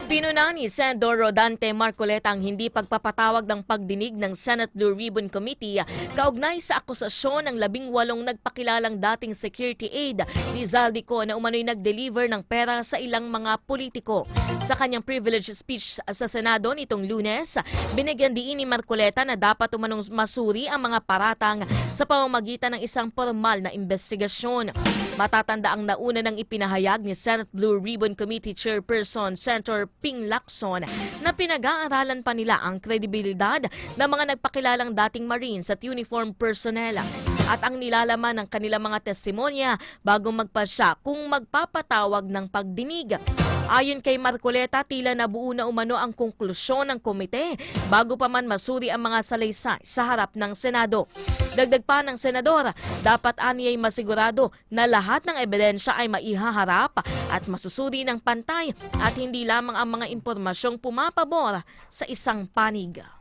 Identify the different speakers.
Speaker 1: Pinuna ni Senador Rodante Marcoleta ang hindi pagpapatawag ng pagdinig ng Senate Blue Ribbon Committee kaugnay sa akusasyon ng 18 nagpakilalang dating security aide ni Zaldico na umano'y nag-deliver ng pera sa ilang mga politiko. Sa kanyang privilege speech sa Senado nitong Lunes, binigyan diin ni Marcoleta na dapat umanong masuri ang mga paratang sa pamamagitan ng isang formal na investigasyon. Matatanda ang nauna ng ipinahayag ni Senate Blue Ribbon Committee Chairperson Senator Ping Lacson na pinag-aaralan pa nila ang kredibilidad ng mga nagpakilalang dating Marines at uniform personnel at ang nilalaman ng kanilang mga testimonya bago magpasya kung magpapatawag ng pagdinig. Ayon kay Marcoleta, tila nabuo na umano ang konklusyon ng komite bago pa man masuri ang mga salaysay sa harap ng Senado. Dagdag pa ng senador, dapat aniyay masigurado na lahat ng ebidensya ay maihaharap at masusuri ng pantay at hindi lamang ang mga impormasyong pumapabor sa isang panig.